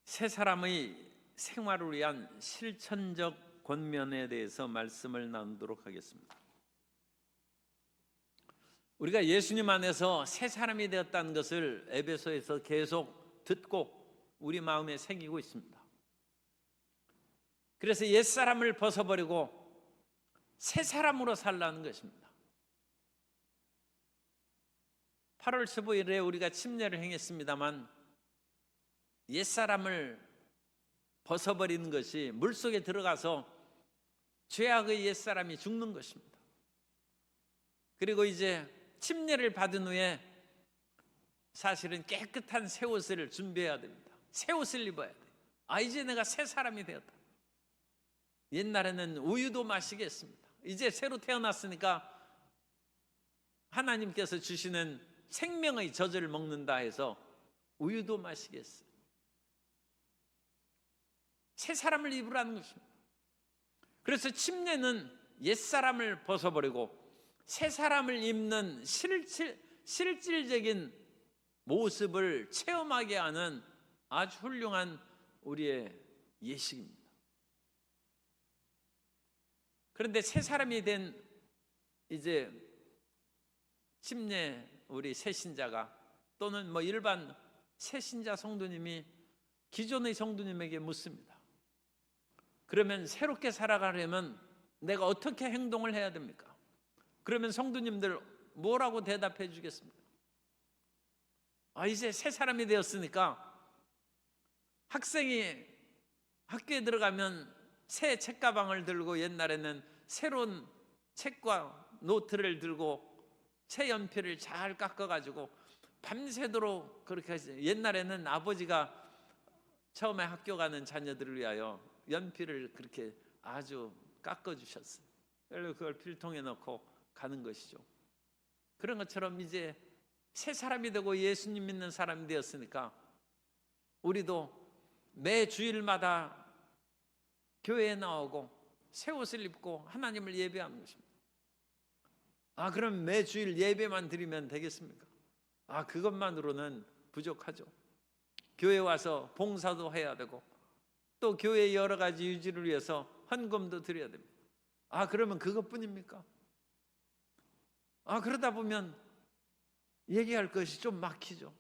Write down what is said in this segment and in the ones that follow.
새 사람의 생활을 위한 실천적 권면에 대해서 말씀을 나누도록 하겠습니다. 우리가 예수님 안에서 새 사람이 되었다는 것을 에베소에서 계속 듣고 우리 마음에 새기고 있습니다. 그래서 옛사람을 벗어버리고 새 사람으로 살라는 것입니다. 8월 15일에 우리가 침례를 행했습니다만 옛사람을 벗어버리는 것이 물속에 들어가서 죄악의 옛사람이 죽는 것입니다. 그리고 이제 침례를 받은 후에 사실은 깨끗한 새 옷을 준비해야 됩니다. 새 옷을 입어야 돼요. 이제 내가 새 사람이 되었다. 옛날에는 우유도 마시겠습니다. 이제 새로 태어났으니까 하나님께서 주시는 생명의 젖을 먹는다 해서 우유도 마시겠어요. 새 사람을 입으라는 것입니다. 그래서 침례는 옛사람을 벗어버리고 새 사람을 입는 실질적인 모습을 체험하게 하는 아주 훌륭한 우리의 예식입니다. 그런데 새 사람이 된 이제 침례 우리 새신자가 또는 일반 새신자 성도님이 기존의 성도님에게 묻습니다. 그러면 새롭게 살아가려면 내가 어떻게 행동을 해야 됩니까? 그러면 성도님들 뭐라고 대답해 주겠습니까? 이제 새 사람이 되었으니까 학생이 학교에 들어가면 새 책가방을 들고 옛날에는 새로운 책과 노트를 들고 새 연필을 잘 깎아가지고 밤새도록 그렇게 하죠. 옛날에는 아버지가 처음에 학교 가는 자녀들을 위하여 연필을 그렇게 아주 깎아주셨어요. 그리고 그걸 필통에 넣고 가는 것이죠. 그런 것처럼 이제 새 사람이 되고 예수님 믿는 사람이 되었으니까 우리도 매 주일마다 교회에 나오고 새 옷을 입고 하나님을 예배하는 것입니다. 그럼 매 주일 예배만 드리면 되겠습니까? 그것만으로는 부족하죠. 교회 와서 봉사도 해야 되고 또 교회의 여러 가지 유지를 위해서 헌금도 드려야 됩니다. 그러면 그것뿐입니까? 그러다 보면 얘기할 것이 좀 막히죠.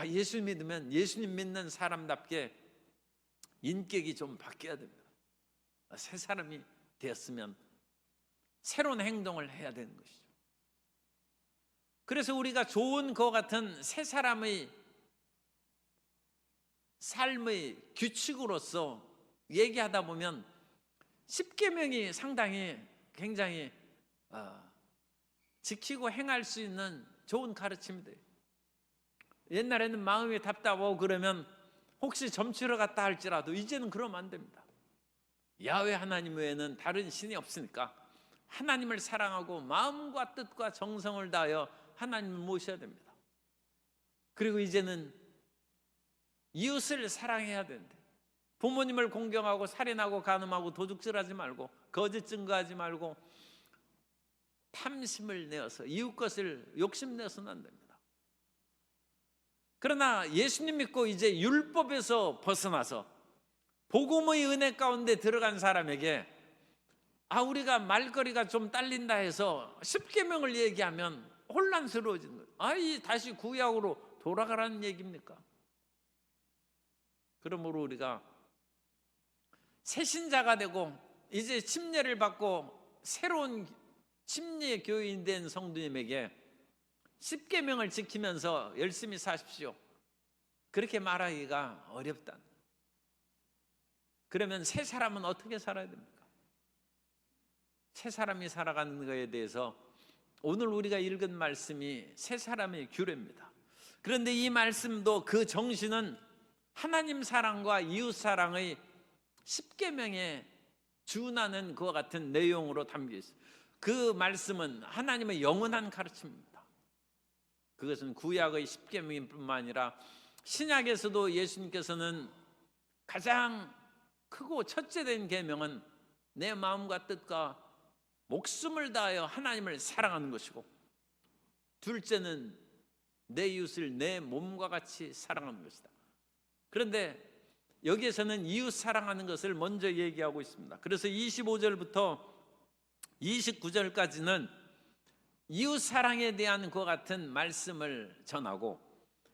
예수 믿으면 예수님 믿는 사람답게 인격이 좀 바뀌어야 됩니다. 새 사람이 되었으면 새로운 행동을 해야 되는 것이죠. 그래서 우리가 좋은 것 같은 새 사람의 삶의 규칙으로서 얘기하다 보면 십계명이 상당히 굉장히 지키고 행할 수 있는 좋은 가르침이 돼요. 옛날에는 마음이 답답하고 그러면 혹시 점치러 갔다 할지라도 이제는 그러면 안 됩니다. 야훼 하나님 외에는 다른 신이 없으니까 하나님을 사랑하고 마음과 뜻과 정성을 다하여 하나님을 모셔야 됩니다. 그리고 이제는 이웃을 사랑해야 되는데 부모님을 공경하고 살인하고 간음하고 도둑질하지 말고 거짓 증거하지 말고 탐심을 내어서 이웃 것을 욕심내서는 안 됩니다. 그러나 예수님 믿고 이제 율법에서 벗어나서 복음의 은혜 가운데 들어간 사람에게 우리가 말거리가 좀 딸린다 해서 십계명을 얘기하면 혼란스러워지는 거예요. 다시 구약으로 돌아가라는 얘기입니까? 그러므로 우리가 새신자가 되고 이제 침례를 받고 새로운 침례 교인 된 성도님에게 십계명을 지키면서 열심히 사십시오, 그렇게 말하기가 어렵다. 그러면 새 사람은 어떻게 살아야 됩니까? 새 사람이 살아가는 것에 대해서 오늘 우리가 읽은 말씀이 새 사람의 규례입니다. 그런데 이 말씀도 그 정신은 하나님 사랑과 이웃 사랑의 십계명에 준하는 그와 같은 내용으로 담겨 있어요. 그 말씀은 하나님의 영원한 가르침입니다. 그것은 구약의 십계명일 뿐만 아니라 신약에서도 예수님께서는 가장 크고 첫째된 계명은 내 마음과 뜻과 목숨을 다하여 하나님을 사랑하는 것이고, 둘째는 내 이웃을 내 몸과 같이 사랑하는 것이다. 그런데 여기에서는 이웃 사랑하는 것을 먼저 얘기하고 있습니다. 그래서 25절부터 29절까지는 이웃 사랑에 대한 그와 같은 말씀을 전하고,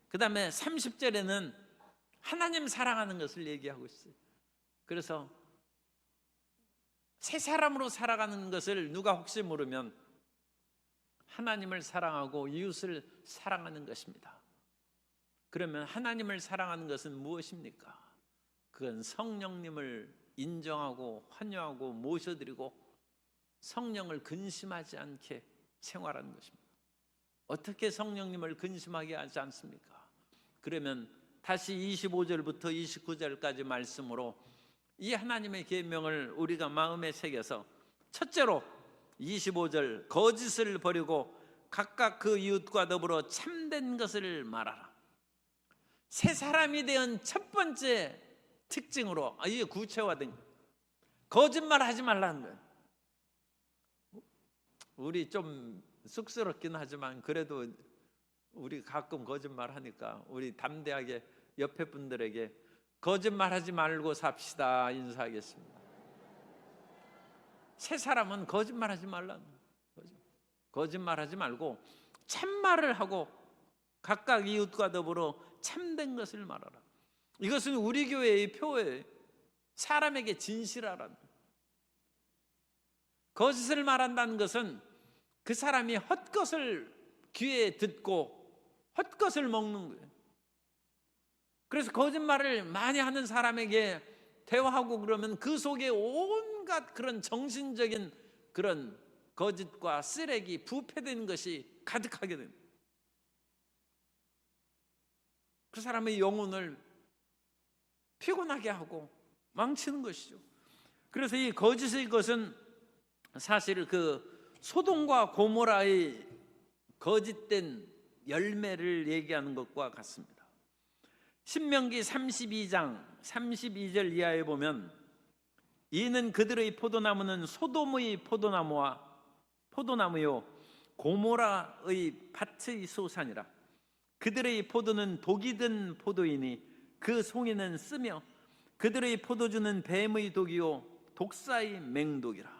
그 다음에 30절에는 하나님 사랑하는 것을 얘기하고 있어요. 그래서 새 사람으로 살아가는 것을 누가 혹시 모르면 하나님을 사랑하고 이웃을 사랑하는 것입니다. 그러면 하나님을 사랑하는 것은 무엇입니까? 그건 성령님을 인정하고 환영하고 모셔드리고 성령을 근심하지 않게 생활하는 것입니다. 어떻게 성령님을 근심하게 하지 않습니까? 그러면 다시 25절부터 29절까지 말씀으로 이 하나님의 계명을 우리가 마음에 새겨서, 첫째로 25절 거짓을 버리고 각각 그 이웃과 더불어 참된 것을 말하라. 새 사람이 된 첫 번째 특징으로 이게 구체화된 거예요. 거짓말하지 말라는 거예요. 우리 좀 쑥스럽긴 하지만 그래도 우리 가끔 거짓말하니까 우리 담대하게 옆에 분들에게 거짓말하지 말고 삽시다 인사하겠습니다. 새 사람은 거짓말하지 말라는 거죠. 거짓말하지 말고 참말을 하고 각각 이웃과 더불어 참된 것을 말하라. 이것은 우리 교회의 표에 사람에게 진실하라는 거예요. 거짓을 말한다는 것은 그 사람이 헛것을 귀에 듣고 헛것을 먹는 거예요. 그래서 거짓말을 많이 하는 사람에게 대화하고 그러면 그 속에 온갖 그런 정신적인 그런 거짓과 쓰레기, 부패된 것이 가득하게 됩니다. 그 사람의 영혼을 피곤하게 하고 망치는 것이죠. 그래서 이 거짓의 것은 사실 그 소돔과 고모라의 거짓된 열매를 얘기하는 것과 같습니다. 신명기 32장 32절 이하에 보면, 이는 그들의 포도나무는 소돔의 포도나무요 고모라의 밭의 소산이라. 그들의 포도는 독이 든 포도이니 그 송이는 쓰며 그들의 포도주는 뱀의 독이요 독사의 맹독이라.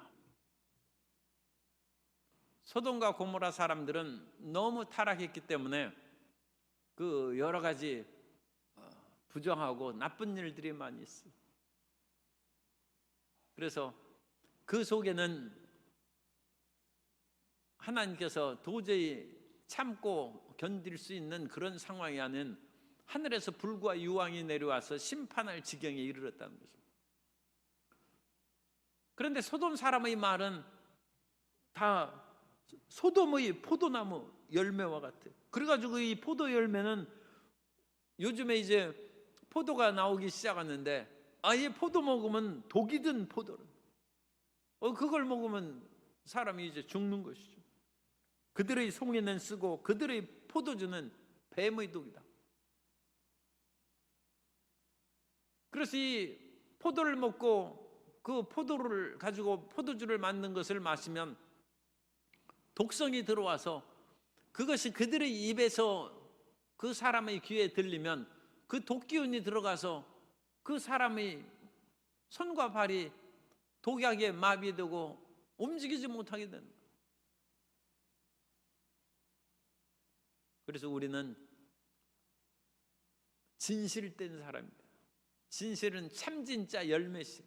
소돔과 고모라 사람들은 너무 타락했기 때문에 그 여러 가지 부정하고 나쁜 일들이 많이 있어요. 그래서 그 속에는 하나님께서 도저히 참고 견딜 수 있는 그런 상황이 아닌 하늘에서 불과 유황이 내려와서 심판할 지경에 이르렀다는 거죠. 그런데 소돔 사람의 말은 다 소돔의 포도나무 열매와 같아요. 그래가지고 이 포도 열매는 요즘에 이제 포도가 나오기 시작하는데 아예 포도 먹으면 독이 든 포도를 그걸 먹으면 사람이 이제 죽는 것이죠. 그들의 송이는 쓰고 그들의 포도주는 뱀의 독이다. 그래서 이 포도를 먹고 그 포도를 가지고 포도주를 만든 것을 마시면 독성이 들어와서 그것이 그들의 입에서 그 사람의 귀에 들리면 그 독기운이 들어가서 그 사람의 손과 발이 독약에 마비되고 움직이지 못하게 된다. 그래서 우리는 진실된 사람입니다. 진실은 참진짜 열매시.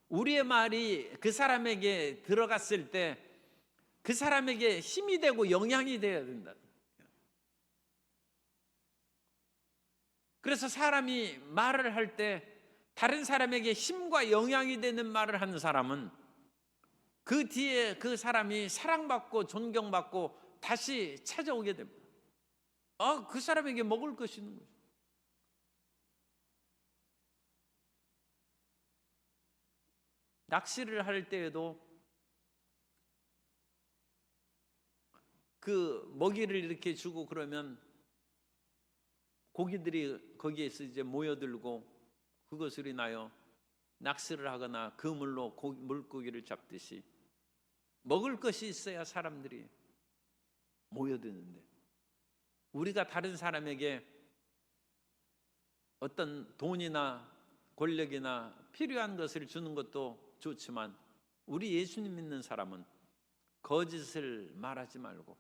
우리의 말이 그 사람에게 들어갔을 때 그 사람에게 힘이 되고 영향이 되어야 된다. 그래서 사람이 말을 할 때 다른 사람에게 힘과 영향이 되는 말을 하는 사람은 그 뒤에 그 사람이 사랑받고 존경받고 다시 찾아오게 됩니다. 그 사람에게 먹을 것이 있는 거죠. 낚시를 할 때에도 그 먹이를 이렇게 주고 그러면 고기들이 거기에서 이제 모여들고 그것을 인하여 낚시를 하거나 그물로 물고기를 잡듯이 먹을 것이 있어야 사람들이 모여드는데, 우리가 다른 사람에게 어떤 돈이나 권력이나 필요한 것을 주는 것도 좋지만 우리 예수님 믿는 사람은 거짓을 말하지 말고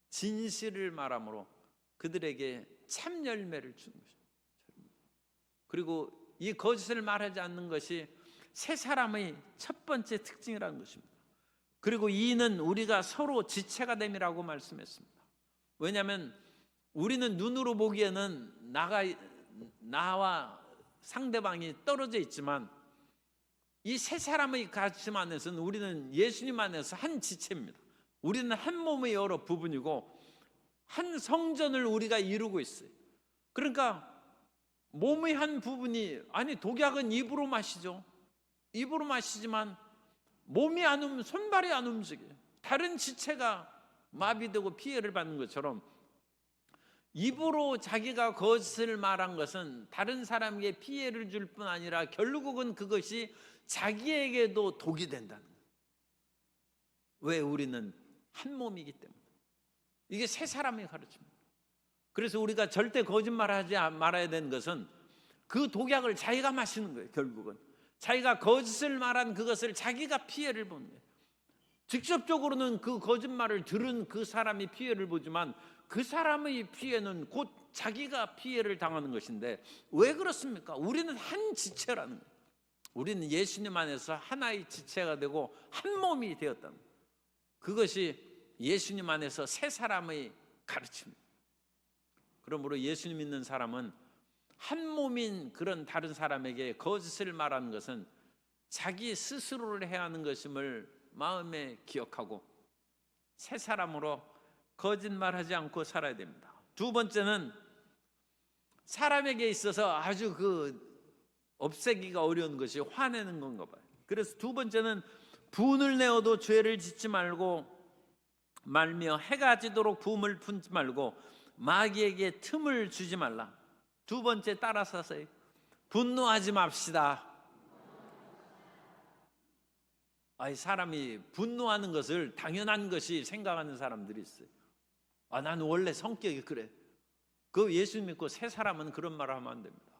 진실을 말함으로 그들에게 참 열매를 주는 것입니다. 그리고 이 거짓을 말하지 않는 것이 새 사람의 첫 번째 특징이라는 것입니다. 그리고 이는 우리가 서로 지체가 됨이라고 말씀했습니다. 왜냐하면 우리는 눈으로 보기에는 나와 상대방이 떨어져 있지만 이 세 사람의 가르침 안에서는 우리는 예수님 안에서 한 지체입니다. 우리는 한 몸의 여러 부분이고 한 성전을 우리가 이루고 있어요. 그러니까 몸의 한 부분이, 아니 독약은 입으로 마시죠. 입으로 마시지만 몸이 안 손발이 안 움직여요. 다른 지체가 마비되고 피해를 받는 것처럼 입으로 자기가 거짓을 말한 것은 다른 사람에게 피해를 줄 뿐 아니라 결국은 그것이 자기에게도 독이 된다는 거예요. 왜? 우리는 한 몸이기 때문에. 이게 세 사람의 가르침입니다. 그래서 우리가 절대 거짓말하지 말아야 되는 것은 그 독약을 자기가 마시는 거예요. 결국은 자기가 거짓을 말한 그것을 자기가 피해를 보는 거예요. 직접적으로는 그 거짓말을 들은 그 사람이 피해를 보지만 그 사람의 피해는 곧 자기가 피해를 당하는 것인데, 왜 그렇습니까? 우리는 한 지체라는 거예요. 우리는 예수님 안에서 하나의 지체가 되고 한 몸이 되었다는 거예요. 그것이 예수님 안에서 새 사람의 가르침입니다. 그러므로 예수님 믿는 사람은 한 몸인 그런 다른 사람에게 거짓을 말하는 것은 자기 스스로를 해야 하는 것임을 마음에 기억하고 새 사람으로 거짓말하지 않고 살아야 됩니다. 두 번째는 사람에게 있어서 아주 없애기가 어려운 것이 화내는 건가 봐요. 그래서 두 번째는 분을 내어도 죄를 짓지 말고 말며 해가 지도록 부음을 품지 말고 마귀에게 틈을 주지 말라. 두 번째 따라서 하세요. 분노하지 맙시다. 사람이 분노하는 것을 당연한 것이 생각하는 사람들이 있어요. 나는 원래 성격이 그래. 그 예수 믿고 새 사람은 그런 말을 하면 안 됩니다.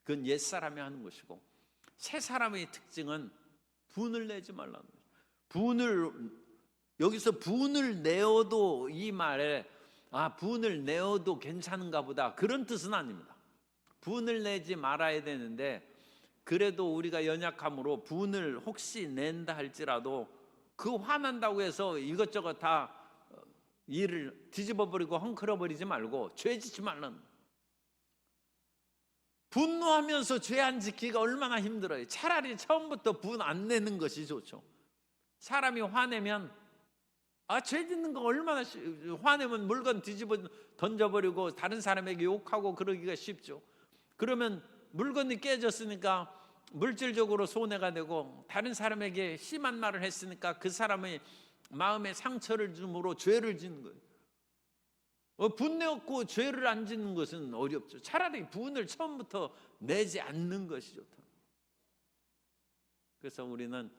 그건 옛사람이 하는 것이고, 새 사람의 특징은 분을 내지 말라는 거예요. 여기서 분을 내어도, 이 말에 분을 내어도 괜찮은가 보다, 그런 뜻은 아닙니다. 분을 내지 말아야 되는데, 그래도 우리가 연약함으로 분을 혹시 낸다 할지라도 그 화난다고 해서 이것저것 다 일을 뒤집어버리고 헝클어버리지 말고 죄 짓지 말라는. 분노하면서 죄 안 지키기가 얼마나 힘들어요. 차라리 처음부터 분 안 내는 것이 좋죠. 사람이 화내면 죄 짓는 거 얼마나 화내면 물건 뒤집어 던져버리고 다른 사람에게 욕하고 그러기가 쉽죠. 그러면 물건이 깨졌으니까 물질적으로 손해가 되고 다른 사람에게 심한 말을 했으니까 그 사람의 마음에 상처를 줌으로 죄를 짓는 거예요. 분내었고 죄를 안 짓는 것은 어렵죠. 차라리 분을 처음부터 내지 않는 것이 좋다. 그래서 우리는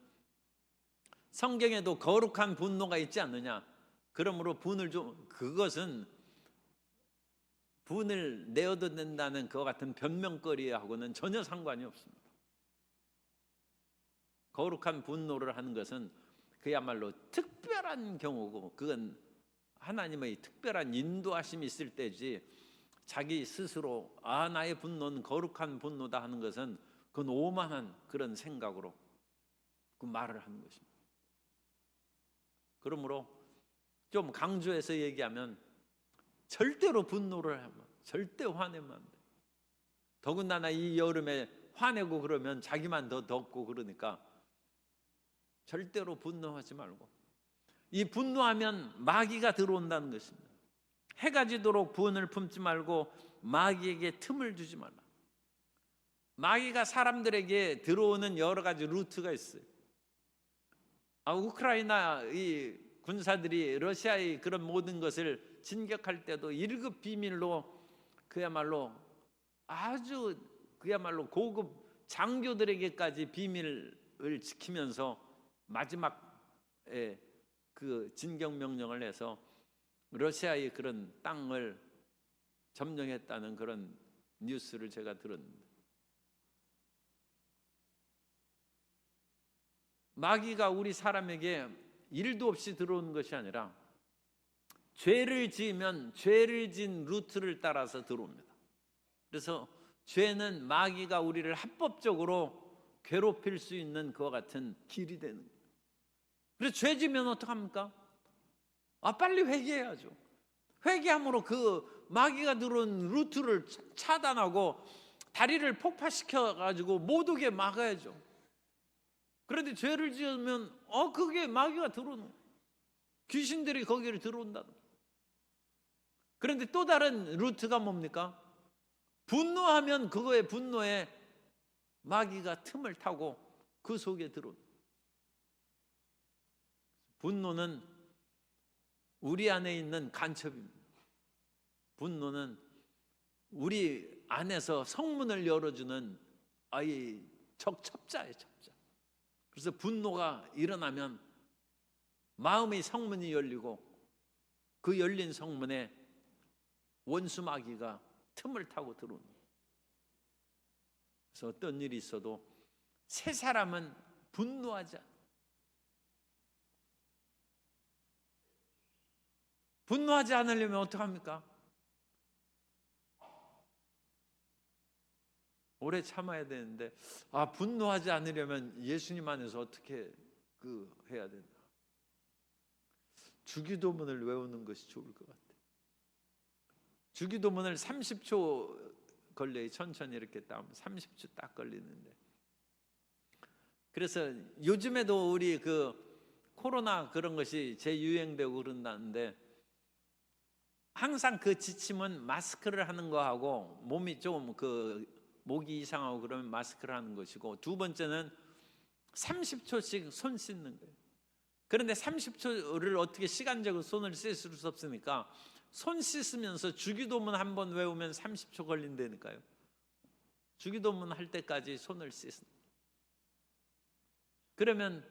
성경에도 거룩한 분노가 있지 않느냐. 그러므로 그것은 분을 내어도 된다는 그와 같은 변명거리하고는 전혀 상관이 없습니다. 거룩한 분노를 하는 것은 그야말로 특별한 경우고, 그건 하나님의 특별한 인도하심이 있을 때지, 자기 스스로 나의 분노는 거룩한 분노다 하는 것은 그건 오만한 그런 생각으로 그 말을 하는 것입니다. 그러므로 좀 강조해서 얘기하면 절대로 분노를 하면, 절대 화내면 안 돼. 더군다나 이 여름에 화내고 그러면 자기만 더 덥고 그러니까 절대로 분노하지 말고, 이 분노하면 마귀가 들어온다는 것입니다. 해가 지도록 분을 품지 말고 마귀에게 틈을 주지 말라. 마귀가 사람들에게 들어오는 여러 가지 루트가 있어요. 우크라이나 이 군사들이 러시아의 그런 모든 것을 진격할 때도 1급 비밀로 그야말로 고급 장교들에게까지 비밀을 지키면서 마지막에 그 진격 명령을 해서 러시아의 그런 땅을 점령했다는 그런 뉴스를 제가 들었는데, 마귀가 우리 사람에게 일도 없이 들어오는 것이 아니라 죄를 지으면 죄를 지은 루트를 따라서 들어옵니다. 그래서 죄는 마귀가 우리를 합법적으로 괴롭힐 수 있는 그와 같은 길이 되는 거예요. 그래서 죄 지면 어떡합니까? 빨리 회개해야죠. 회개함으로 그 마귀가 들어온 루트를 차단하고 다리를 폭파시켜가지고 못 오게 막아야죠. 그런데 죄를 지으면 그게 마귀가 들어오는 거예요. 귀신들이 거기를 들어온다. 그런데 또 다른 루트가 뭡니까? 분노하면 그거의 분노에 마귀가 틈을 타고 그 속에 들어온다. 분노는 우리 안에 있는 간첩입니다. 분노는 우리 안에서 성문을 열어주는 아예 첩자예요, 첩자. 그래서 분노가 일어나면 마음의 성문이 열리고 그 열린 성문에 원수 마귀가 틈을 타고 들어옵니다. 그래서 어떤 일이 있어도 새 사람은 분노하지 않아요. 분노하지 않으려면 어떡합니까? 오래 참아야 되는데 분노하지 않으려면 예수님 안에서 어떻게 해야 된다. 주기도문을 외우는 것이 좋을 것 같아요. 주기도문을 30초 걸려요. 천천히 이렇게 따면 30초 딱 걸리는데. 그래서 요즘에도 우리 코로나 그런 것이 재유행되고 그런다는데 항상 그 지침은 마스크를 하는 거하고 몸이 좀 목이 이상하고 그러면 마스크를 하는 것이고, 두 번째는 30초씩 손 씻는 거예요. 그런데 30초를 어떻게 시간적으로 손을 씻을 수 없으니까 손 씻으면서 주기도문 한 번 외우면 30초 걸린다니까요. 주기도문 할 때까지 손을 씻는. 그러면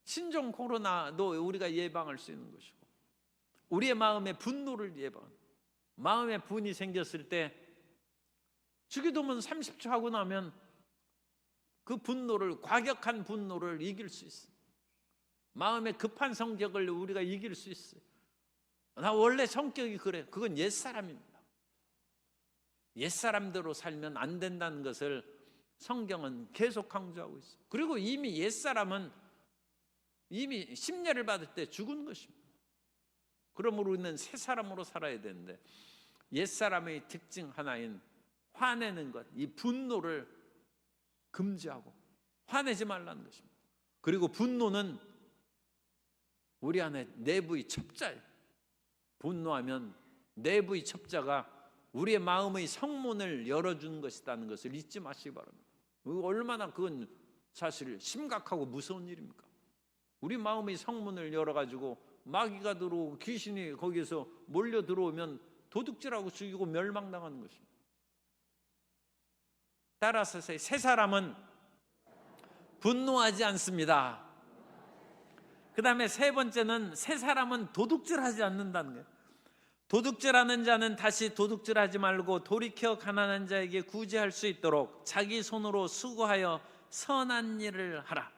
신종 코로나도 우리가 예방할 수 있는 것이고, 우리의 마음의 분노를 예방하는, 마음에 분이 생겼을 때 주기도문 30초 하고 나면 그 분노를, 과격한 분노를 이길 수 있어요. 마음의 급한 성격을 우리가 이길 수 있어요. 나 원래 성격이 그래. 그건 옛사람입니다. 옛사람대로 살면 안 된다는 것을 성경은 계속 강조하고 있어요. 그리고 이미 옛사람은 이미 심려를 받을 때 죽은 것입니다. 그러므로 우리는 새 사람으로 살아야 되는데, 옛사람의 특징 하나인 화내는 것, 이 분노를 금지하고 화내지 말라는 것입니다. 그리고 분노는 우리 안에 내부의 첩자예요. 분노하면 내부의 첩자가 우리의 마음의 성문을 열어주는 것이라는 것을 잊지 마시기 바랍니다. 얼마나 그건 사실 심각하고 무서운 일입니까? 우리 마음의 성문을 열어가지고 마귀가 들어오고 귀신이 거기에서 몰려 들어오면 도둑질하고 죽이고 멸망당하는 것입니다. 따라서 새 사람은 분노하지 않습니다. 그 다음에 세 번째는 새 사람은 도둑질하지 않는다는 거예요. 도둑질하는 자는 다시 도둑질하지 말고 돌이켜 가난한 자에게 구제할 수 있도록 자기 손으로 수고하여 선한 일을 하라.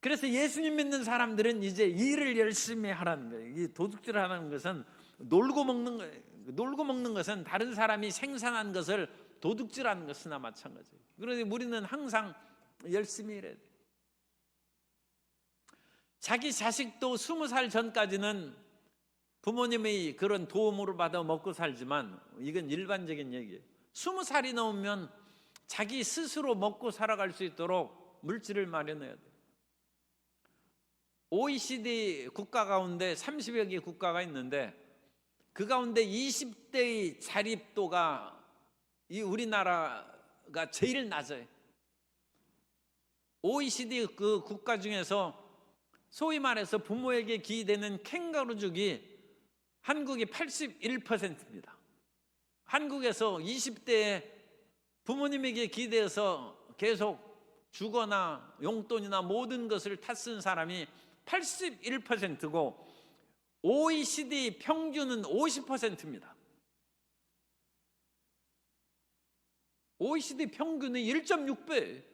그래서 예수님 믿는 사람들은 이제 일을 열심히 하라는 거예요. 이 도둑질하는 것은 놀고 먹는 거예요. 놀고 먹는 것은 다른 사람이 생산한 것을 도둑질하는 것이나 마찬가지예요. 그런데 우리는 항상 열심히 일해야 돼요. 자기 자식도 20살 전까지는 부모님의 그런 도움으로 받아 먹고 살지만, 이건 일반적인 얘기예요. 20살이 넘으면 자기 스스로 먹고 살아갈 수 있도록 물질을 마련해야 돼요. OECD 국가 가운데 30여 개 국가가 있는데 그 가운데 20대의 자립도가 이 우리나라가 제일 낮아요. OECD 그 국가 중에서 소위 말해서 부모에게 기대는 캥거루족이 한국이 81%입니다. 한국에서 20대에 부모님에게 기대어서 계속 주거나 용돈이나 모든 것을 탓쓴 사람이 81%고 OECD 평균은 50%입니다. OECD 평균은 1.6배.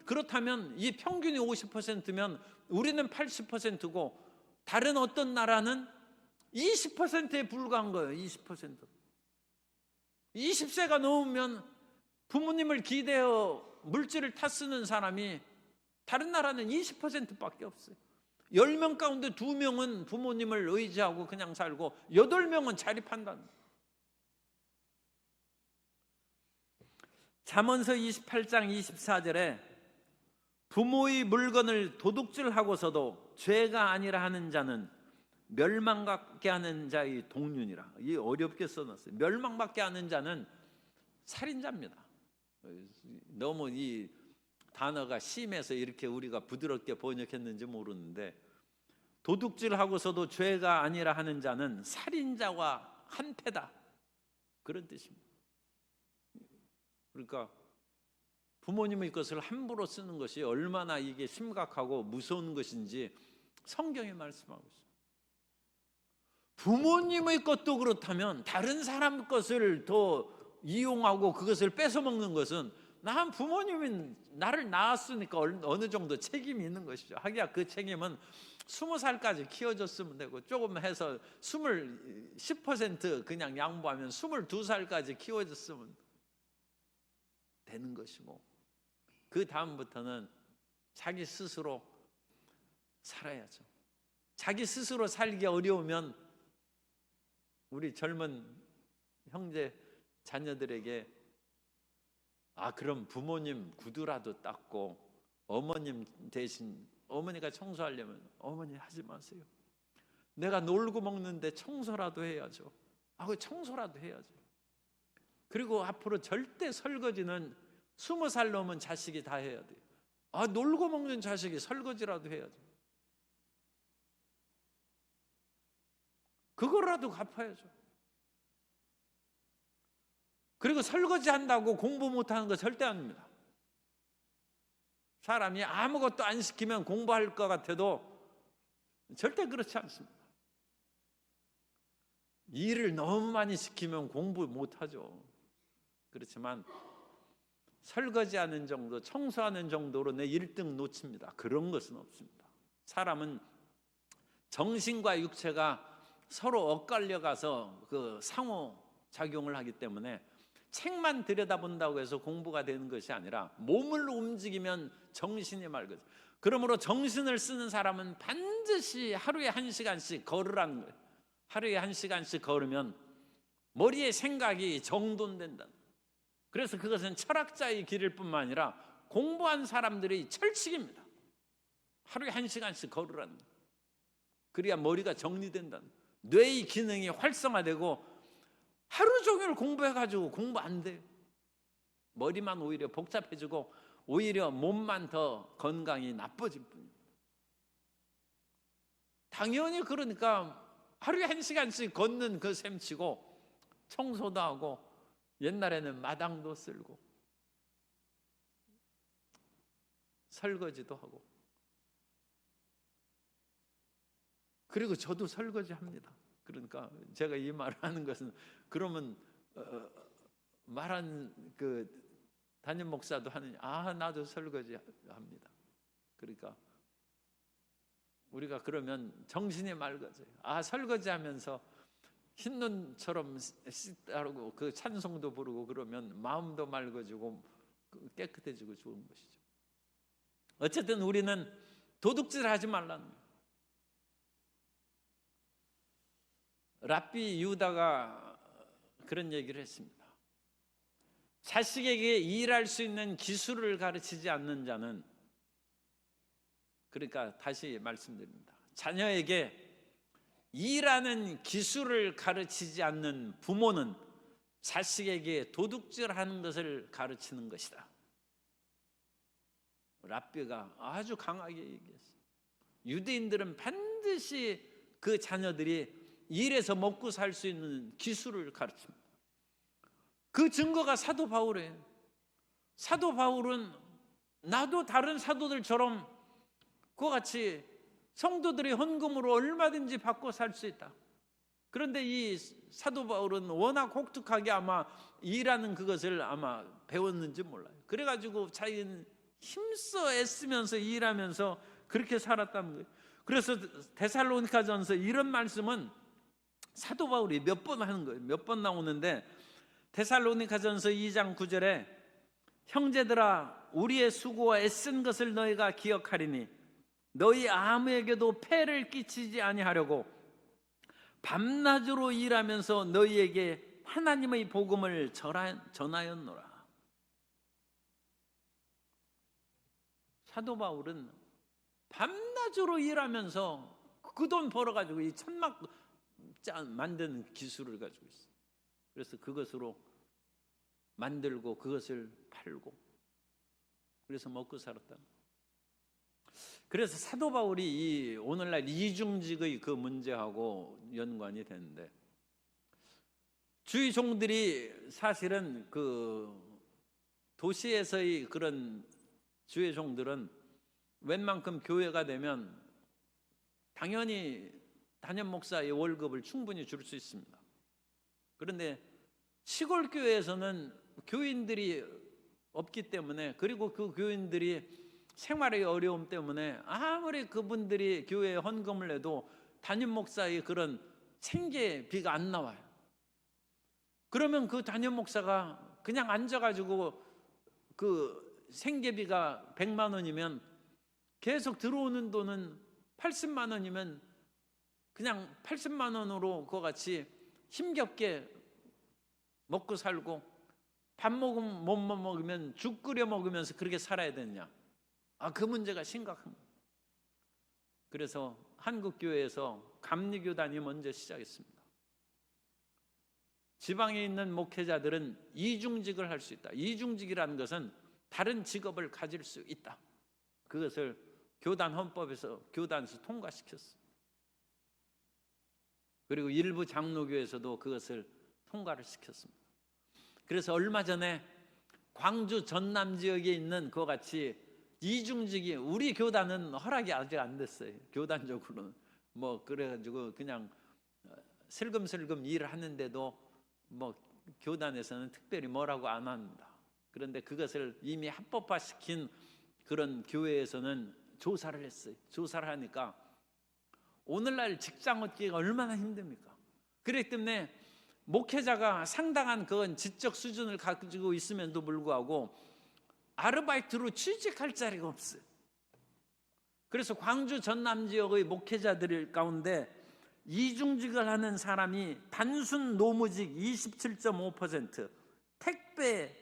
그렇다면 이 평균이 50%면 우리는 80%고 다른 어떤 나라는 20%에 불과한 거예요. 20%. 20세가 넘으면 부모님을 기대어 물질을 타 쓰는 사람이 다른 나라는 20%밖에 없어요. 10명 가운데 2명은 부모님을 의지하고 그냥 살고 8명은 자립한다는 거예요. 잠언서 28장 24절에 부모의 물건을 도둑질하고서도 죄가 아니라 하는 자는 멸망받게 하는 자의 동륜이라. 이 어렵게 써놨어요. 멸망받게 하는 자는 살인자입니다. 너무 이 단어가 심해서 이렇게 우리가 부드럽게 번역했는지 모르는데, 도둑질하고서도 죄가 아니라 하는 자는 살인자와 한패다, 그런 뜻입니다. 그러니까 부모님의 것을 함부로 쓰는 것이 얼마나 이게 심각하고 무서운 것인지 성경이 말씀하고 있습니다. 부모님의 것도 그렇다면 다른 사람 것을 더 이용하고 그것을 뺏어먹는 것은, 난 부모님이 나를 낳았으니까 어느 정도 책임이 있는 것이죠. 하기야 그 책임은 20살까지 키워줬으면 되고, 조금 해서 10% 그냥 양보하면 22살까지 키워줬으면 되는 것이고, 그 다음부터는 자기 스스로 살아야죠. 자기 스스로 살기 어려우면 우리 젊은 형제 자녀들에게 그럼 부모님 구두라도 닦고 어머님 대신, 어머니가 청소하려면 어머니 하지 마세요. 내가 놀고 먹는데 청소라도 해야죠. 그 청소라도 해야죠. 그리고 앞으로 절대 설거지는 20살 넘은 자식이 다 해야 돼요. 놀고 먹는 자식이 설거지라도 해야죠. 그거라도 갚아야죠. 그리고 설거지 한다고 공부 못하는 거 절대 아닙니다. 사람이 아무것도 안 시키면 공부할 것 같아도 절대 그렇지 않습니다. 일을 너무 많이 시키면 공부 못하죠. 그렇지만 설거지하는 정도, 청소하는 정도로 내 1등 놓칩니다. 그런 것은 없습니다. 사람은 정신과 육체가 서로 엇갈려 가서 그 상호작용을 하기 때문에 책만 들여다본다고 해서 공부가 되는 것이 아니라 몸을 움직이면 정신이 맑아져요. 그러므로 정신을 쓰는 사람은 반드시 하루에 1시간씩 걸으라는 거예요. 하루에 1시간씩 걸으면 머리의 생각이 정돈된다. 그래서 그것은 철학자의 길일 뿐만 아니라 공부한 사람들의 철칙입니다. 하루에 1시간씩 걸으라는 거예요. 그래야 머리가 정리된다는 거예요. 뇌의 기능이 활성화되고, 하루 종일 공부해가지고 공부 안 돼요. 머리만 오히려 복잡해지고 오히려 몸만 더 건강이 나빠질 뿐입니다. 당연히 그러니까 하루에 1시간씩 걷는 그 셈치고 청소도 하고, 옛날에는 마당도 쓸고 설거지도 하고, 그리고 저도 설거지 합니다. 그러니까 제가 이 말을 하는 것은, 그러면 말한 그 담임 목사도 하느냐, 나도 설거지 합니다. 그러니까 우리가 그러면 정신이 맑아져요. 설거지하면서 흰눈처럼 씻다고 그 찬송도 부르고 그러면 마음도 맑아지고 깨끗해지고 좋은 것이죠. 어쨌든 우리는 도둑질하지 말라는 거예요. 랍비 유다가 그런 얘기를 했습니다. 자식에게 일할 수 있는 기술을 가르치지 않는 자는, 그러니까 다시 말씀드립니다. 자녀에게 일하는 기술을 가르치지 않는 부모는 자식에게 도둑질하는 것을 가르치는 것이다. 랍비가 아주 강하게 얘기했어요. 유대인들은 반드시 그 자녀들이 일해서 먹고 살 수 있는 기술을 가르칩니다. 그 증거가 사도 바울이에요. 사도 바울은 나도 다른 사도들처럼 그와 같이 성도들의 헌금으로 얼마든지 받고 살 수 있다. 그런데 이 사도 바울은 워낙 혹독하게 아마 일하는 그것을 아마 배웠는지 몰라요. 그래가지고 자기는 힘써 애쓰면서 일하면서 그렇게 살았다는 거예요. 그래서 데살로니가전서 이런 말씀은 사도 바울이 몇 번 하는 거예요. 몇 번 나오는데 데살로니가전서 2장 9절에 형제들아 우리의 수고와 애쓴 것을 너희가 기억하리니 너희 아무에게도 폐를 끼치지 아니하려고 밤낮으로 일하면서 너희에게 하나님의 복음을 전하였노라. 사도 바울은 밤낮으로 일하면서 그 돈 벌어가지고 이 천막 만드는 기술을 가지고 있어요. 그래서 그것으로 만들고 그것을 팔고 그래서 먹고 살았다. 그래서 사도 바울이 이 오늘날 이중직의 그 문제하고 연관이 되는데, 주의 종들이 사실은 그 도시에서의 그런 주의 종들은 웬만큼 교회가 되면 당연히 단임 목사의 월급을 충분히 줄 수 있습니다. 그런데 시골 교회에서는 교인들이 없기 때문에, 그리고 그 교인들이 생활의 어려움 때문에 아무리 그분들이 교회에 헌금을 내도 담임 목사의 그런 생계비가 안 나와요. 그러면 그 담임 목사가 그냥 앉아가지고 그 생계비가 100만 원이면 계속 들어오는 돈은 80만 원이면 그냥 80만 원으로 그거 같이 힘겹게 먹고 살고, 밥 먹으면 못 먹으면 죽 끓여 먹으면서 그렇게 살아야 되느냐. 그 문제가 심각한 거예요. 그래서 한국교회에서 감리교단이 먼저 시작했습니다. 지방에 있는 목회자들은 이중직을 할 수 있다. 이중직이라는 것은 다른 직업을 가질 수 있다. 그것을 교단 헌법에서 교단에서 통과시켰어요. 그리고 일부 장로교에서도 그것을 통과를 시켰습니다. 그래서 얼마 전에 광주 전남 지역에 있는 그와 같이 이중직이, 우리 교단은 허락이 아직 안 됐어요. 교단적으로는 뭐 그래가지고 그냥 슬금슬금 일을 하는데도 뭐 교단에서는 특별히 뭐라고 안 합니다. 그런데 그것을 이미 합법화시킨 그런 교회에서는 조사를 했어요. 조사를 하니까 오늘날 직장 얻기가 얼마나 힘듭니까? 그렇기 때문에 목회자가 상당한 그건 지적 수준을 가지고 있음에도 불구하고 아르바이트로 취직할 자리가 없어요. 그래서 광주 전남 지역의 목회자들 가운데 이중직을 하는 사람이 단순 노무직 27.5%, 택배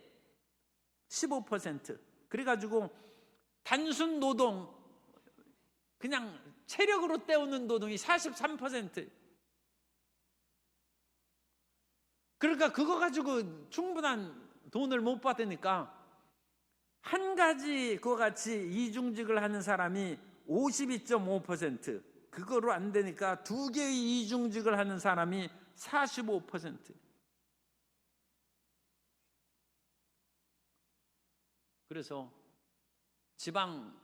15%, 그래가지고 단순 노동, 그냥 체력으로 때우는 노동이 43%. 그러니까 그거 가지고 충분한 돈을 못 받으니까 한 가지 그와 같이 이중직을 하는 사람이 52.5%, 그거로 안 되니까 두 개의 이중직을 하는 사람이 45%. 그래서 지방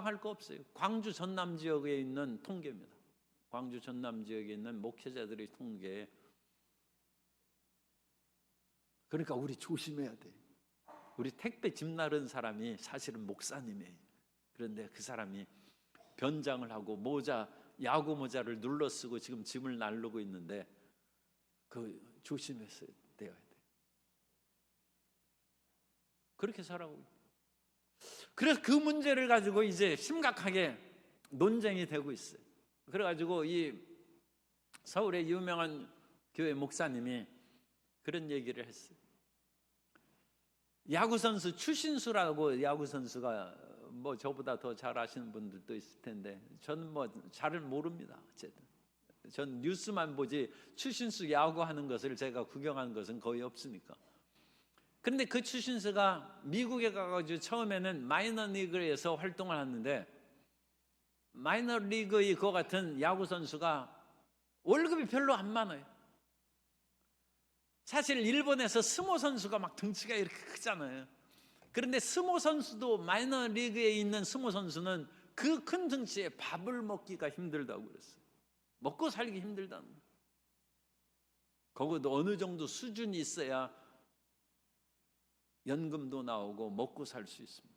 할 거 없어요. 광주 전남 지역에 있는 통계입니다. 광주 전남 지역에 있는 목회자들의 통계. 그러니까 우리 조심해야 돼. 우리 택배 집 나른 사람이 사실은 목사님이에요. 그런데 그 사람이 변장을 하고 야구 모자를 눌러 쓰고 지금 짐을 나르고 있는데 그 조심해서 되어야 돼. 그렇게 살아오고. 그래서 그 문제를 가지고 이제 심각하게 논쟁이 되고 있어요. 그래가지고 이 서울의 유명한 교회 목사님이 그런 얘기를 했어요. 야구선수 추신수라고, 야구선수가 뭐 저보다 더 잘 아시는 분들도 있을 텐데 저는 뭐 잘 모릅니다. 어쨌든 전 뉴스만 보지 추신수 야구하는 것을 제가 구경한 것은 거의 없으니까. 그런데 그 추신수가 미국에 가가지고 처음에는 마이너리그에서 활동을 하는데, 마이너리그의 그와 같은 야구선수가 월급이 별로 안 많아요. 사실 일본에서 스모 선수가 막 등치가 이렇게 크잖아요. 그런데 스모 선수도, 마이너리그에 있는 스모 선수는 그 큰 등치에 밥을 먹기가 힘들다고 그랬어요. 먹고 살기 힘들다는 거예요. 거기도 어느 정도 수준이 있어야 연금도 나오고 먹고 살 수 있습니다.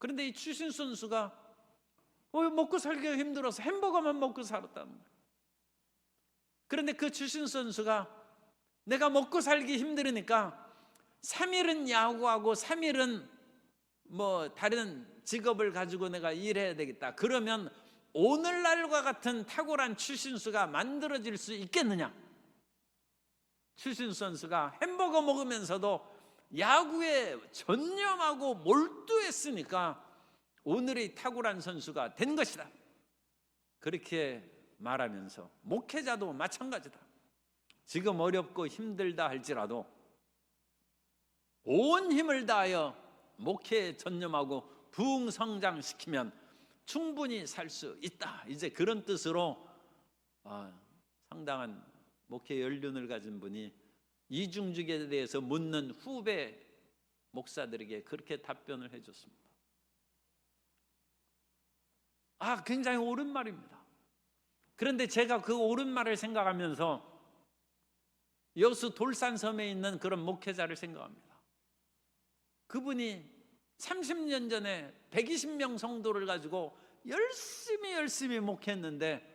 그런데 이 추신수 선수가 먹고 살기가 힘들어서 햄버거만 먹고 살았다는 거예요. 그런데 그 추신수 선수가 내가 먹고 살기 힘들으니까 3일은 야구하고 3일은 다른 직업을 가지고 내가 일해야 되겠다. 그러면 오늘날과 같은 탁월한 추신수가 만들어질 수 있겠느냐? 추신수 선수가 햄버거 먹으면서도 야구에 전념하고 몰두했으니까 오늘의 탁월한 선수가 된 것이다. 그렇게 말하면서 목회자도 마찬가지다. 지금 어렵고 힘들다 할지라도 온 힘을 다하여 목회에 전념하고 부흥 성장시키면 충분히 살 수 있다. 이제 그런 뜻으로 상당한 목회 연륜을 가진 분이 이중직에 대해서 묻는 후배 목사들에게 그렇게 답변을 해줬습니다. 굉장히 옳은 말입니다. 그런데 제가 그 옳은 말을 생각하면서 여수 돌산섬에 있는 그런 목회자를 생각합니다. 그분이 30년 전에 120명 성도를 가지고 열심히 목회했는데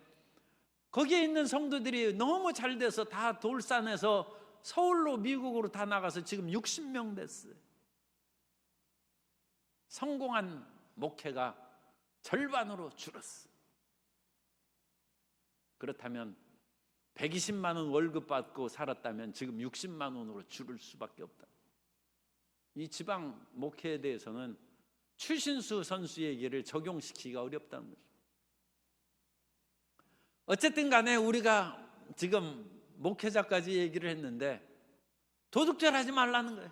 거기에 있는 성도들이 너무 잘 돼서 다 돌산에서 서울로 미국으로 다 나가서 지금 60명 됐어요. 성공한 목회가 절반으로 줄었어. 그렇다면 120만 원 월급 받고 살았다면 지금 60만 원으로 줄을 수밖에 없다. 이 지방 목회에 대해서는 추신수 선수 얘기를 적용시키기가 어렵다는 거죠. 어쨌든 간에 우리가 지금 목회자까지 얘기를 했는데 도둑질하지 말라는 거예요.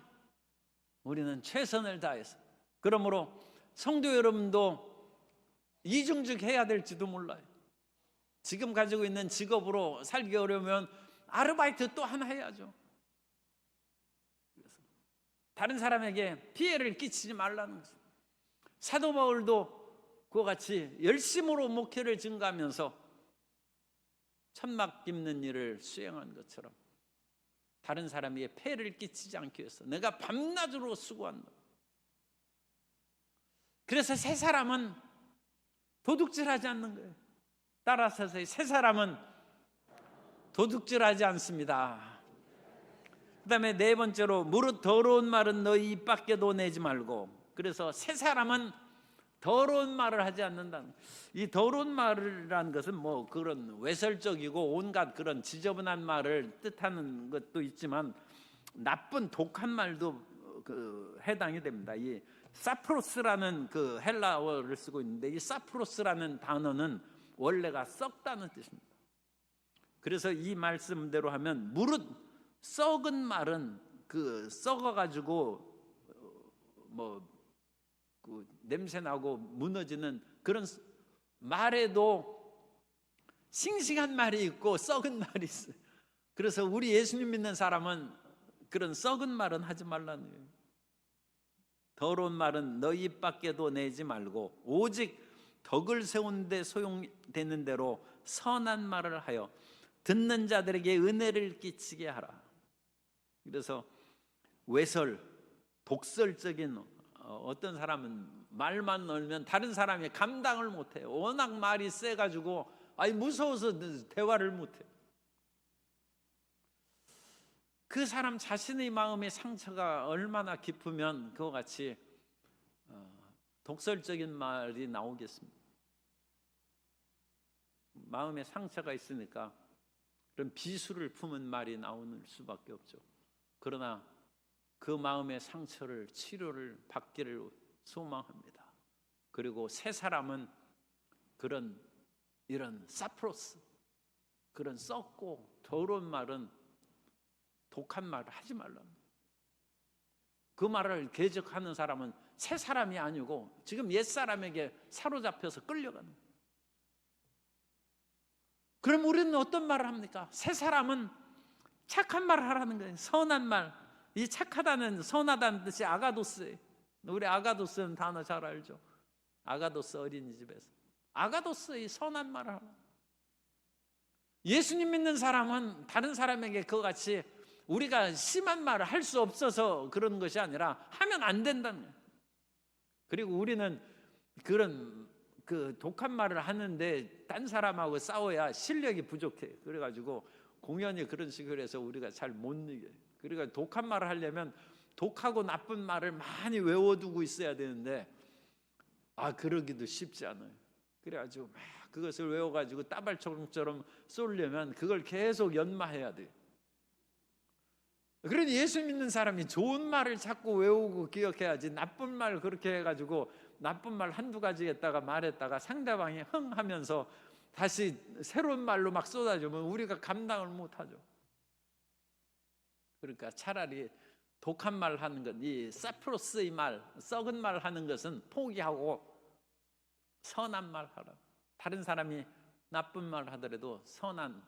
우리는 최선을 다해서. 그러므로 성도 여러분도 이중직 해야 될지도 몰라요. 지금 가지고 있는 직업으로 살기 어려우면 아르바이트 또 하나 해야죠. 그래서 다른 사람에게 피해를 끼치지 말라는 거죠. 사도 바울도 그와 같이 열심으로 목회를 증가하면서 천막 깁는 일을 수행한 것처럼 다른 사람에게 폐해를 끼치지 않기 위해서 내가 밤낮으로 수고한다. 그래서 새 사람은 도둑질하지 않는 거예요. 따라서 새 사람은 도둑질하지 않습니다. 그 다음에 네 번째로 무릇 더러운 말은 너희 입 밖에도 내지 말고. 그래서 새 사람은 더러운 말을 하지 않는다는. 이 더러운 말이라는 것은 그런 외설적이고 온갖 그런 지저분한 말을 뜻하는 것도 있지만 나쁜 독한 말도 해당이 됩니다. 이 사프로스라는 그 헬라어를 쓰고 있는데 이 사프로스라는 단어는 원래가 썩다는 뜻입니다. 그래서 이 말씀대로 하면 무릇 썩은 말은 썩어가지고 냄새 나고 무너지는 그런 말에도 싱싱한 말이 있고 썩은 말이 있어요. 그래서 우리 예수님 믿는 사람은 그런 썩은 말은 하지 말라는 거예요. 더러운 말은 너희 입 밖에도 내지 말고 오직 덕을 세운 데 소용되는 대로 선한 말을 하여 듣는 자들에게 은혜를 끼치게 하라. 그래서 외설, 독설적인 어떤 사람은 말만 넣으면 다른 사람이 감당을 못해요. 워낙 말이 세가지고 무서워서 대화를 못해요. 그 사람 자신의 마음의 상처가 얼마나 깊으면 그와 같이 독설적인 말이 나오겠습니다. 마음에 상처가 있으니까 그런 비수를 품은 말이 나오는 수밖에 없죠. 그러나 그 마음의 상처를 치료를 받기를 소망합니다. 그리고 새 사람은 이런 사프로스, 그런 썩고 더러운 말은 독한 말을 하지 말라는 거예요. 그 말을 계속하는 사람은 새 사람이 아니고 지금 옛 사람에게 사로잡혀서 끌려가는 거예요. 그럼 우리는 어떤 말을 합니까? 새 사람은 착한 말을 하라는 거예요. 선한 말. 이 착하다는, 선하다는 뜻이 아가도스예요. 우리 아가도스는 단어 잘 알죠? 아가도스 어린이집에서 아가도스의 선한 말을 하라. 예수님 믿는 사람은 다른 사람에게 그와 같이 우리가 심한 말을 할 수 없어서 그런 것이 아니라 하면 안 된다는 거예요. 그리고 우리는 그런 그 독한 말을 하는데 딴 사람하고 싸워야 실력이 부족해. 그래가지고 공연이 그런 식으로 해서 우리가 잘 못 이겨요. 그러니까 독한 말을 하려면 독하고 나쁜 말을 많이 외워두고 있어야 되는데 그러기도 쉽지 않아요. 그래가지고 막 그것을 외워가지고 따발총처럼 쏘려면 그걸 계속 연마해야 돼요. 그러니 예수 믿는 사람이 좋은 말을 자꾸 외우고 기억해야지, 나쁜 말 그렇게 해가지고 나쁜 말 한두 가지 했다가 말했다가 상대방이 흥 하면서 다시 새로운 말로 막 쏟아주면 우리가 감당을 못하죠. 그러니까 차라리 독한 말 하는 것, 이 사프로스의 말, 썩은 말 하는 것은 포기하고 선한 말 하라. 다른 사람이 나쁜 말 하더라도 선한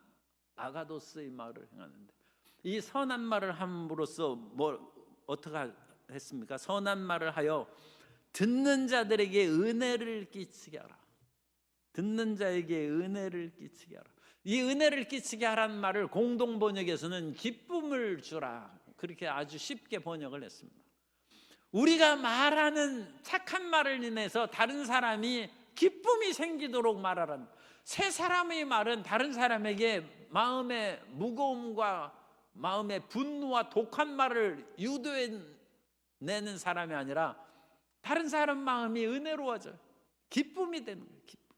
아가도스의 말을 행하는데, 이 선한 말을 함으로써 어떻게 했습니까? 선한 말을 하여 듣는 자들에게 은혜를 끼치게 하라. 듣는 자에게 은혜를 끼치게 하라. 이 은혜를 끼치게 하라는 말을 공동 번역에서는 기쁨을 주라, 그렇게 아주 쉽게 번역을 했습니다. 우리가 말하는 착한 말을 인해서 다른 사람이 기쁨이 생기도록 말하라는, 세 사람의 말은 다른 사람에게 마음의 무거움과 마음의 분노와 독한 말을 유도해내는 사람이 아니라 다른 사람 마음이 은혜로워져요. 기쁨이 되는 거예요. 기쁨.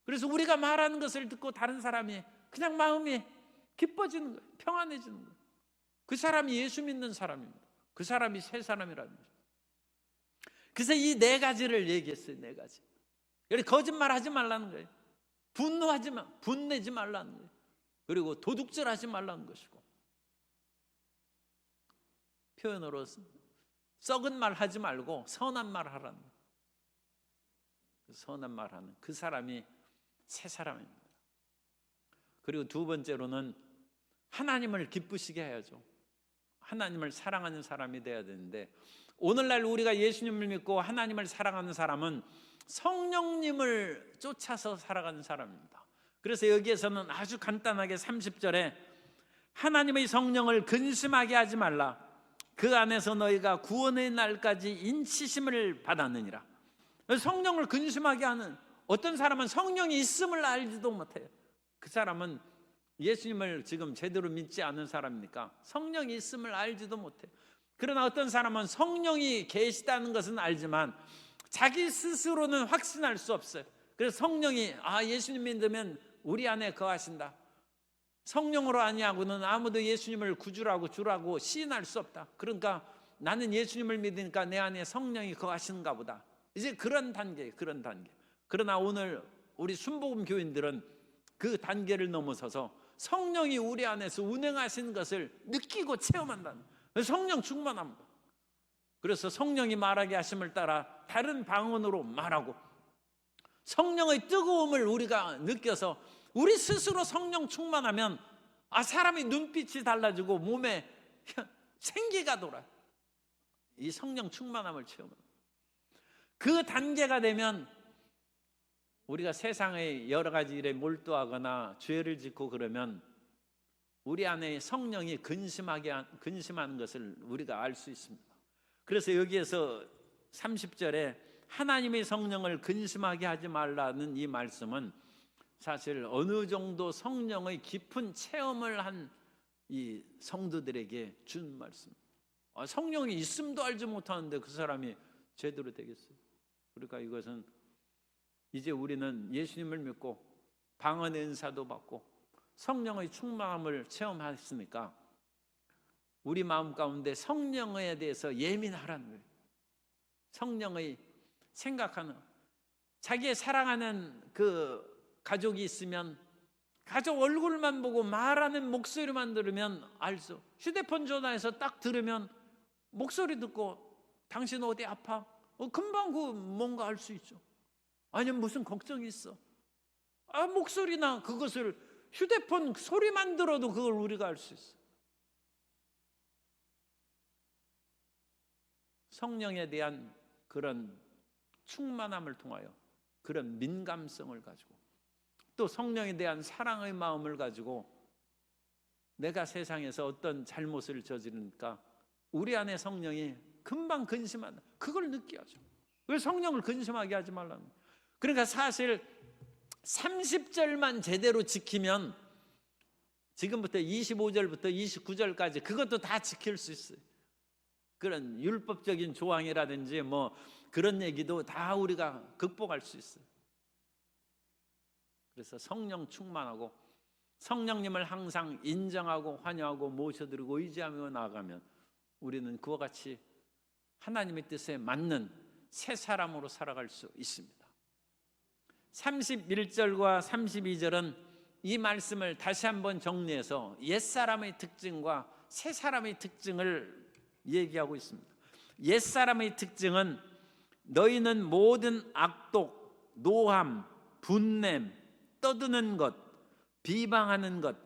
그래서 우리가 말하는 것을 듣고 다른 사람이 그냥 마음이 기뻐지는 거예요. 평안해지는 거예요. 그 사람이 예수 믿는 사람입니다. 그 사람이 새 사람이라는 거죠. 그래서 이 네 가지를 얘기했어요. 네 가지. 거짓말하지 말라는 거예요. 분내지 말라는 거예요. 그리고 도둑질하지 말라는 것이고, 표현으로 썩은 말 하지 말고 선한 말 하라는 거예요. 선한 말 하는 그 사람이 새 사람입니다. 그리고 두 번째로는 하나님을 기쁘시게 해야죠. 하나님을 사랑하는 사람이 돼야 되는데, 오늘날 우리가 예수님을 믿고 하나님을 사랑하는 사람은 성령님을 쫓아서 살아가는 사람입니다. 그래서 여기에서는 아주 간단하게 30절에 하나님의 성령을 근심하게 하지 말라. 그 안에서 너희가 구원의 날까지 인치심을 받았느니라. 성령을 근심하게 하는, 어떤 사람은 성령이 있음을 알지도 못해요. 그 사람은 예수님을 지금 제대로 믿지 않은 사람이니까 성령이 있음을 알지도 못해요. 그러나 어떤 사람은 성령이 계시다는 것은 알지만 자기 스스로는 확신할 수 없어요. 그래서 성령이 예수님 믿으면 우리 안에 거하신다, 성령으로 아니하고는 아무도 예수님을 구주라고 주라고 시인할 수 없다, 그러니까 나는 예수님을 믿으니까 내 안에 성령이 거하시는가 보다, 이제 그런 단계예요. 그런 단계. 그러나 오늘 우리 순복음 교인들은 그 단계를 넘어서서 성령이 우리 안에서 운행하시는 것을 느끼고 체험한다는, 성령 충만합니다. 그래서 성령이 말하게 하심을 따라 다른 방언으로 말하고, 성령의 뜨거움을 우리가 느껴서 우리 스스로 성령 충만하면 사람이 눈빛이 달라지고 몸에 생기가 돌아요. 이 성령 충만함을 체험합니다. 그 단계가 되면 우리가 세상의 여러 가지 일에 몰두하거나 죄를 짓고 그러면 우리 안에 성령이 근심하는 것을 우리가 알 수 있습니다. 그래서 여기에서 30절에 하나님의 성령을 근심하게 하지 말라는 이 말씀은 사실 어느 정도 성령의 깊은 체험을 한 이 성도들에게 준 말씀입니다. 성령이 있음도 알지 못하는데 그 사람이 제대로 되겠어요? 그러니까 이것은 이제 우리는 예수님을 믿고 방언의 은사도 받고 성령의 충만함을 체험했으니까 우리 마음 가운데 성령에 대해서 예민하라는 거예요. 성령의 생각하는, 자기의 사랑하는 그 가족이 있으면 가족 얼굴만 보고 말하는 목소리만 들으면 알죠. 휴대폰 전화해서 딱 들으면 목소리 듣고 당신 어디 아파? 금방 그 뭔가 알 수 있죠. 아니면 무슨 걱정이 있어? 목소리나 그것을 휴대폰 소리만 들어도 그걸 우리가 알 수 있어. 성령에 대한 그런 충만함을 통하여 그런 민감성을 가지고 또 성령에 대한 사랑의 마음을 가지고 내가 세상에서 어떤 잘못을 저지르니까 우리 안에 성령이 금방 근심한다, 그걸 느껴야죠. 왜 성령을 근심하게 하지 말라는 거예요. 그러니까 사실 30절만 제대로 지키면 지금부터 25절부터 29절까지 그것도 다 지킬 수 있어요. 그런 율법적인 조항이라든지 뭐 그런 얘기도 다 우리가 극복할 수 있어요. 그래서 성령 충만하고 성령님을 항상 인정하고 환영하고 모셔드리고 의지하며 나아가면 우리는 그와 같이 하나님의 뜻에 맞는 새 사람으로 살아갈 수 있습니다. 31절과 32절은 이 말씀을 다시 한번 정리해서 옛사람의 특징과 새사람의 특징을 얘기하고 있습니다. 옛사람의 특징은 너희는 모든 악독, 노함, 분냄, 떠드는 것, 비방하는 것,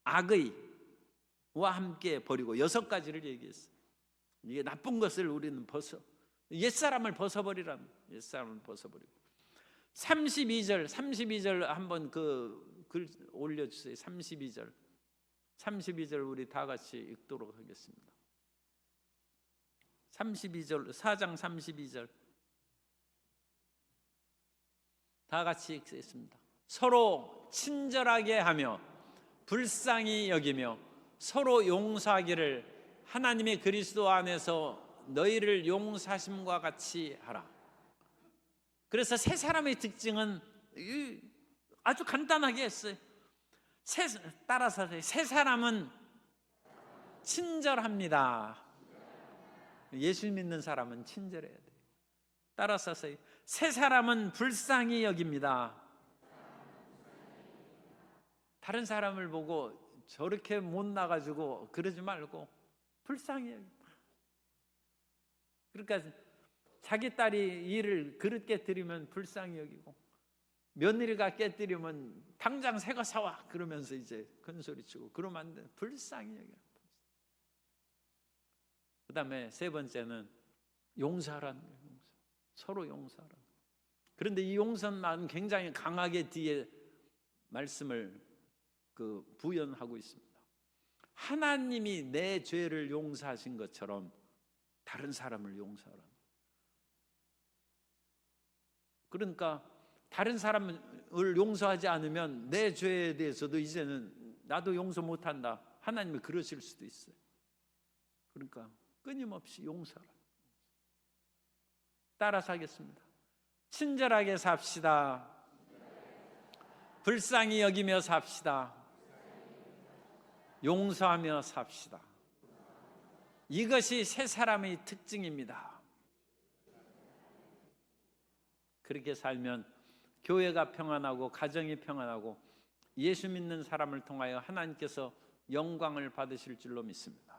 악의와 함께 버리고 6가지를 얘기했어요. 이게 나쁜 것을 우리는 옛사람을 벗어버리라는, 옛사람을 벗어버리고. 32절 한번 그 글 올려주세요. 32절 우리 다 같이 읽도록 하겠습니다. 32절, 4장 32절 다 같이 읽겠습니다. 서로 친절하게 하며 불쌍히 여기며 서로 용서하기를 하나님의 그리스도 안에서 너희를 용서하심과 같이 하라. 그래서 새 사람의 특징은 아주 간단하게 했어요. 따라서 새 사람은 친절합니다. 예수 믿는 사람은 친절해야 돼요. 따라서 새 사람은 불쌍히 여깁니다. 다른 사람을 보고 저렇게 못나가지고 그러지 말고 불쌍히 여깁니다. 그러니까 자기 딸이 일을 그릇 깨뜨리면 불쌍히 여기고 며느리가 깨뜨리면 당장 새 거 사와 그러면서 이제 큰 소리치고 그러면 안 돼. 불쌍히 여겨. 그 다음에 세 번째는 용서하라는 거예요. 서로 용서하라. 그런데 이 용서는 굉장히 강하게 뒤에 말씀을 부연하고 있습니다. 하나님이 내 죄를 용서하신 것처럼 다른 사람을 용서하라. 그러니까 다른 사람을 용서하지 않으면 내 죄에 대해서도 이제는 나도 용서 못한다. 하나님이 그러실 수도 있어요. 그러니까 끊임없이 용서하라. 따라서 하겠습니다. 친절하게 삽시다. 불쌍히 여기며 삽시다. 용서하며 삽시다. 이것이 새 사람의 특징입니다. 그렇게 살면 교회가 평안하고 가정이 평안하고 예수 믿는 사람을 통하여 하나님께서 영광을 받으실 줄로 믿습니다.